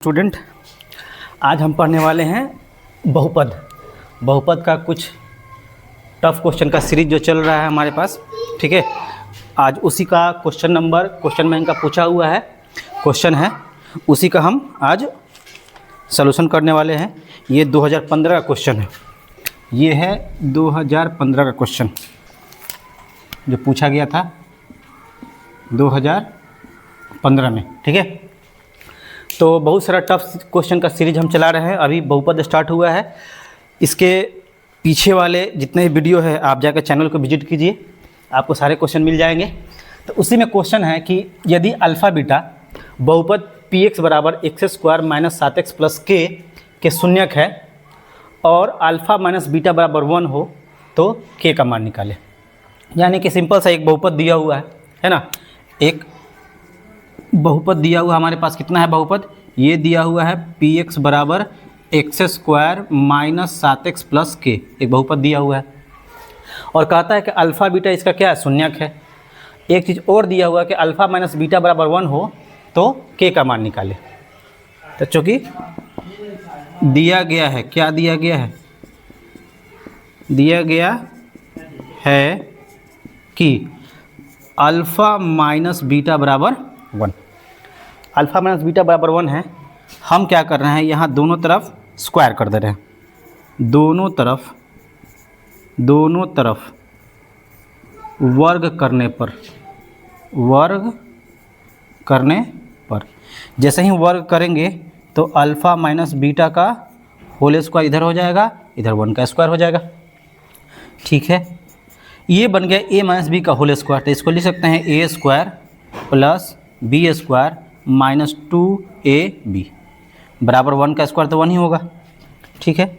Student, आज हम पढ़ने वाले हैं बहुपद का कुछ टफ क्वेश्चन का सीरीज जो चल रहा है हमारे पास। ठीक है, आज उसी का क्वेश्चन बैंक का पूछा हुआ है क्वेश्चन है, उसी का हम आज सॉल्यूशन करने वाले हैं। ये 2015 का क्वेश्चन है, ये है 2015 का क्वेश्चन जो पूछा गया था 2015 में। ठीक है, तो बहुत सारा टफ क्वेश्चन का सीरीज हम चला रहे हैं। अभी बहुपद स्टार्ट हुआ है, इसके पीछे वाले जितने वीडियो है आप जाकर चैनल को विजिट कीजिए, आपको सारे क्वेश्चन मिल जाएंगे। तो उसी में क्वेश्चन है कि यदि अल्फ़ा बीटा बहुपद px बराबर x² माइनस 7x प्लस के शून्यक है और अल्फ़ा माइनस बीटा बराबर 1 हो तो k का मान निकालें। यानी कि सिंपल सा एक बहुपद दिया हुआ है ना, एक बहुपद दिया हुआ हमारे पास। कितना है बहुपद? ये दिया हुआ है px बराबर x² minus 7x plus k, एक बहुपद दिया हुआ है और कहता है कि अल्फ़ा बीटा इसका क्या है? शून्यक है। एक चीज़ और दिया हुआ है कि अल्फ़ा माइनस बीटा बराबर 1 हो तो k का मान निकाले। तो चूँकि दिया गया है, क्या दिया गया है? दिया गया है कि अल्फ़ा माइनस बीटा बराबर 1, अल्फ़ा माइनस बीटा बराबर 1 है। हम क्या कर रहे हैं, यहाँ दोनों तरफ स्क्वायर कर दे रहे हैं, दोनों तरफ वर्ग करने पर जैसे ही वर्ग करेंगे तो अल्फ़ा माइनस बीटा का होल स्क्वायर इधर हो जाएगा, इधर 1 का स्क्वायर हो जाएगा। ठीक है, ये बन गया a माइनस बी का होल स्क्वायर। तो इसको लिख सकते हैं a² plus b² minus 2ab बराबर 1 का स्क्वायर तो 1 ही होगा। ठीक है,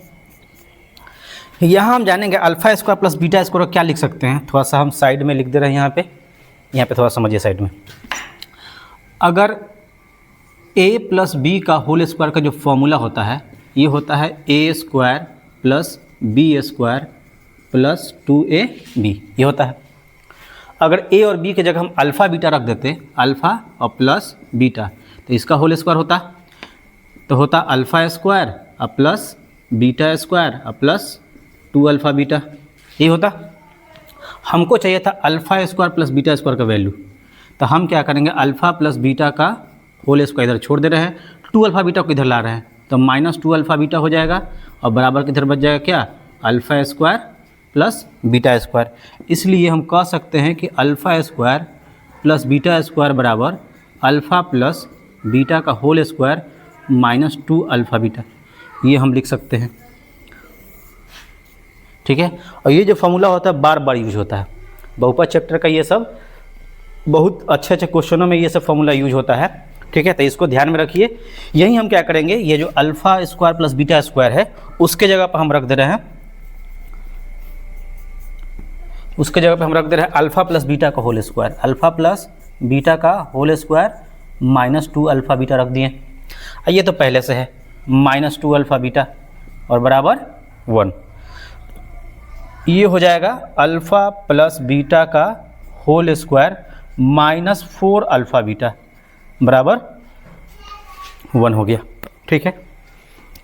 यहाँ हम जानेंगे alpha square plus beta square को क्या लिख सकते हैं। थोड़ा सा हम साइड में लिख दे रहे हैं, यहाँ पे थोड़ा समझिए साइड में। अगर a प्लस बी का होल स्क्वायर का जो फॉर्मूला होता है, ये होता है a² plus b² plus 2ab, ये होता है। अगर a और b के जगह हम अल्फ़ा बीटा रख देते, अल्फ़ा और प्लस बीटा, तो इसका होल स्क्वायर होता, तो होता अल्फ़ा स्क्वायर और प्लस बीटा स्क्वायर और प्लस 2 अल्फ़ा बीटा, ये होता। हमको चाहिए था alpha square plus beta square का वैल्यू, तो हम क्या करेंगे, अल्फ़ा प्लस बीटा का होल स्क्वायर इधर छोड़ दे रहे हैं, 2 अल्फ़ा बीटा को इधर ला रहे हैं, तो माइनस 2 अल्फ़ा बीटा हो जाएगा और बराबर किधर बच जाएगा क्या? Alpha square plus beta square. इसलिए हम कह सकते हैं कि alpha square plus beta square बराबर अल्फ़ा प्लस बीटा का whole square minus 2 alpha beta, ये हम लिख सकते हैं। ठीक है, और ये जो फॉर्मूला होता है बार बार यूज होता है बहुपद चैप्टर का, ये सब बहुत अच्छे क्वेश्चनों में ये सब फॉर्मूला यूज होता है। ठीक है, तो इसको ध्यान में रखिए। यही हम क्या करेंगे, ये जो alpha square plus beta square है उसके जगह पर हम रख दे रहे हैं, उसके जगह पे हम रख दे रहे हैं अल्फ़ा प्लस बीटा का whole square, alpha plus beta का whole square minus 2 alpha beta रख दिए। ये तो पहले से है माइनस 2 अल्फ़ा बीटा और बराबर 1, ये हो जाएगा अल्फ़ा प्लस बीटा का whole square minus 4 alpha beta बराबर 1 हो गया। ठीक है,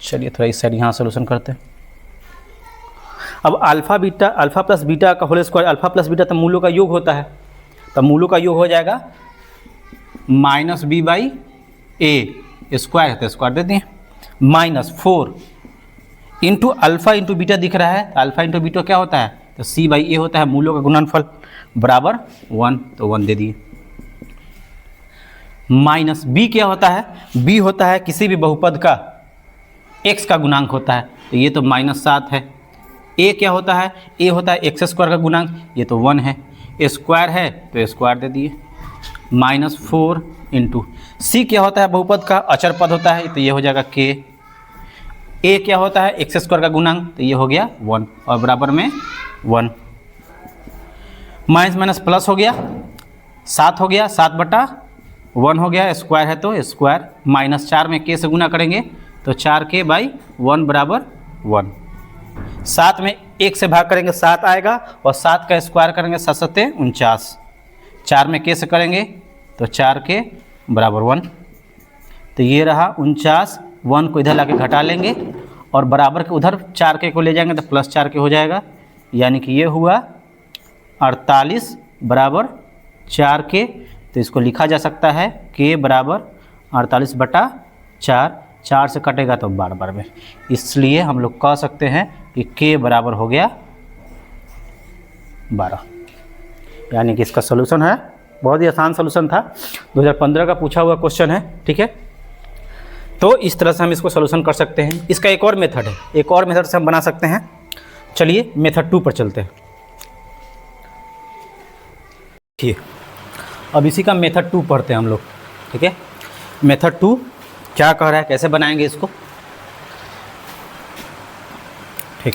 चलिए थोड़ा इस साइड यहाँ सोल्यूशन करते हैं। अब अल्फ़ा प्लस बीटा का whole square, alpha plus beta तो मूलों का योग होता है, तो मूलों का योग हो जाएगा minus b by A square है तो स्क्वायर दे दिए, minus 4 into alpha into beta दिख रहा है, तो अल्फ़ा इंटू बीटा क्या होता है, तो c बाई ए होता है मूलों का गुणनफल बराबर 1, तो 1 दे दिए। माइनस b क्या होता है, b होता है किसी भी बहुपद का x का गुणांक होता है, तो ये तो माइनस 7 है। a क्या होता है, a होता है x² का गुणांक, ये तो 1 है, स्क्वायर है तो स्क्वायर दे दिए, माइनस 4 इंटू c क्या होता है, बहुपद का अचर पद होता है, तो ये हो जाएगा k। a क्या होता है, x² का गुणांक, तो ये हो गया 1 और बराबर में 1, माइनस माइनस प्लस हो गया, 7 हो गया, 7/1 हो गया, स्क्वायर है तो स्क्वायर, माइनस 4 में k से गुना करेंगे तो 4k बाई 1 बराबर 1, 7 में 1 से भाग करेंगे 7 आएगा और 7 का स्क्वायर करेंगे 7 7 49, 4 में k से करेंगे तो 4k बराबर 1, तो ये रहा 49, 1 को इधर लाके घटा लेंगे और बराबर के उधर 4 के को ले जाएंगे तो +4 के हो जाएगा, यानी कि ये हुआ 48 बराबर 4 के। तो इसको लिखा जा सकता है k बराबर 48/4, 4 से कटेगा तो 12 में, इसलिए हम लोग कह सकते हैं कि k बराबर हो गया 12। यानी कि इसका सोल्यूशन है, बहुत ही आसान सोल्यूशन था, 2015 का पूछा हुआ क्वेश्चन है। ठीक है, तो इस तरह से हम इसको सोल्यूशन कर सकते हैं। इसका एक और मेथड है, एक और मेथड से हम बना सकते हैं। चलिए मेथड 2 पर चलते हैं। ठीक, अब इसी का मेथड 2 पढ़ते हैं हम लोग। ठीक है, मेथड 2 क्या कह रहा है, कैसे बनाएंगे इसको। ठीक,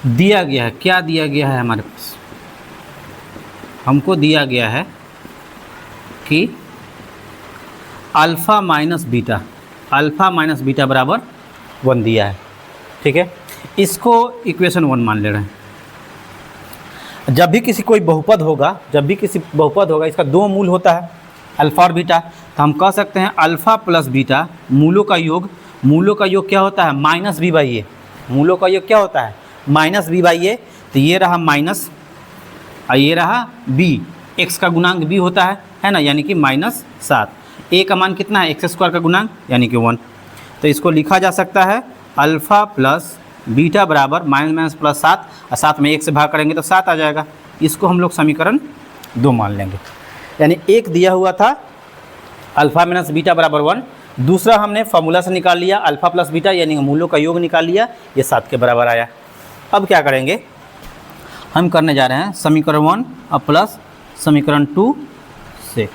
दिया गया है, क्या दिया गया है हमारे पास, हमको दिया गया है कि अल्फ़ा माइनस बीटा बराबर 1 दिया है। ठीक है, इसको इक्वेशन 1 मान ले रहे हैं। जब भी किसी कोई बहुपद होगा, इसका 2 मूल होता है, अल्फ़ा और बीटा, तो हम कह सकते हैं अल्फ़ा प्लस बीटा मूलों का योग क्या होता है, -b/a। मूलों का योग क्या होता है, -b/a। तो ये रहा माइनस, ये रहा b, x का गुणांक b होता है ना, यानी कि -7। a का मान कितना है, x² का गुणांक यानी कि 1। तो इसको लिखा जा सकता है अल्फ़ा प्लस बीटा बराबर -+7, और 7 में 1 से भाग करेंगे तो 7 आ जाएगा। इसको हम लोग समीकरण 2 मान लेंगे। यानी एक दिया हुआ था अल्फ़ा माइनस बीटा बराबर 1, दूसरा हमने फॉर्मूला से निकाल लिया अल्फ़ा प्लस बीटा, यानी मूलों का योग निकाल लिया, ये 7 के बराबर आया। अब क्या करेंगे, हम करने जा रहे हैं समीकरण 1 अब प्लस समीकरण 2 से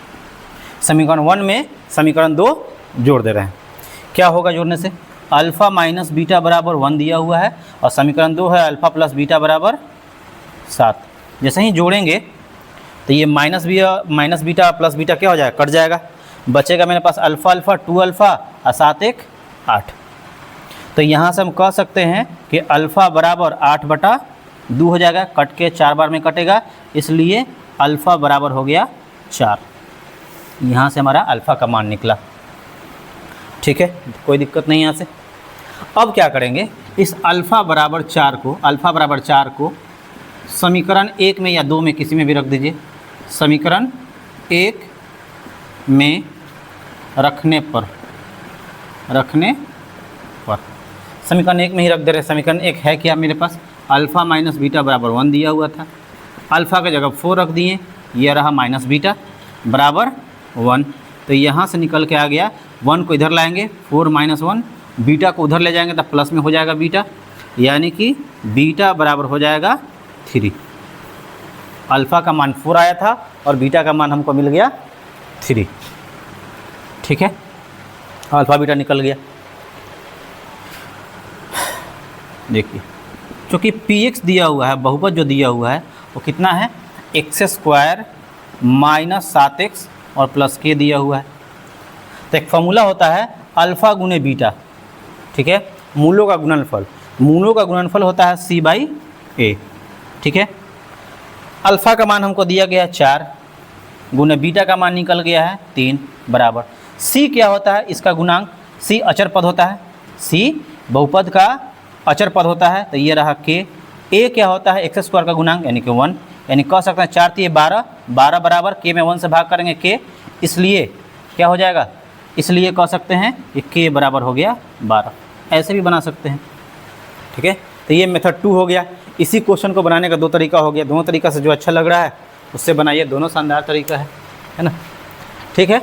समीकरण 1 में समीकरण 2 जोड़ दे रहे हैं। क्या होगा जोड़ने से, अल्फ़ा माइनस बीटा बराबर 1 दिया हुआ है और समीकरण 2 है अल्फ़ा प्लस बीटा बराबर 7। जैसे ही जोड़ेंगे तो ये माइनस बीटा प्लस बीटा क्या हो जाएगा, कट जाएगा, बचेगा मेरे पास अल्फ़ा 2 अल्फ़ा और 7 1 8। तो यहाँ से हम कह सकते हैं कि अल्फ़ा बराबर 8/2 हो जाएगा, कट के 4 बार में कटेगा, इसलिए अल्फ़ा बराबर हो गया 4। यहाँ से हमारा अल्फ़ा का मान निकला। ठीक है, कोई दिक्कत नहीं यहाँ से। अब क्या करेंगे, इस अल्फ़ा बराबर 4 को समीकरण 1 में या 2 में किसी में भी रख दीजिए। समीकरण 1 में रखने पर समीकरण 1 में ही रख दे रहे। समीकरण 1 है क्या मेरे पास, अल्फ़ा माइनस बीटा बराबर 1 दिया हुआ था, अल्फ़ा की जगह 4 रख दिए, यह रहा माइनस बीटा बराबर 1। तो यहाँ से निकल के आ गया, 1 को इधर लाएंगे 4 - 1, बीटा को उधर ले जाएंगे तो प्लस में हो जाएगा बीटा, यानी कि बीटा बराबर हो जाएगा 3। अल्फ़ा का मान 4 आया था और बीटा का मान हमको मिल गया 3। ठीक है, अल्फ़ा बीटा निकल गया। देखिए, चूँकि px दिया हुआ है, बहुपद जो दिया हुआ है वो कितना है, x² - 7x और प्लस k दिया हुआ है। तो एक फॉर्मूला होता है अल्फ़ा गुने बीटा। ठीक है, मूलों का गुणनफल होता है c/a। ठीक है, अल्फ़ा का मान हमको दिया गया है 4 गुने बीटा का मान निकल गया है 3 बराबर c क्या होता है, इसका गुणांक, c अचर पद होता है, c बहुपद का अचर पद होता है, तो ये रहा k। a क्या होता है, x² का गुणांक यानी कि 1, यानी कह सकते हैं 4 × 3 = 12 बराबर k में 1 से भाग करेंगे k, इसलिए क्या हो जाएगा, इसलिए कह सकते हैं कि k बराबर हो गया 12। ऐसे भी बना सकते हैं। ठीक है, तो ये मेथड 2 हो गया। इसी क्वेश्चन को बनाने का 2 तरीका हो गया, दोनों तरीका से जो अच्छा लग रहा है उससे बनाइए, दोनों शानदार तरीका है ना। ठीक है।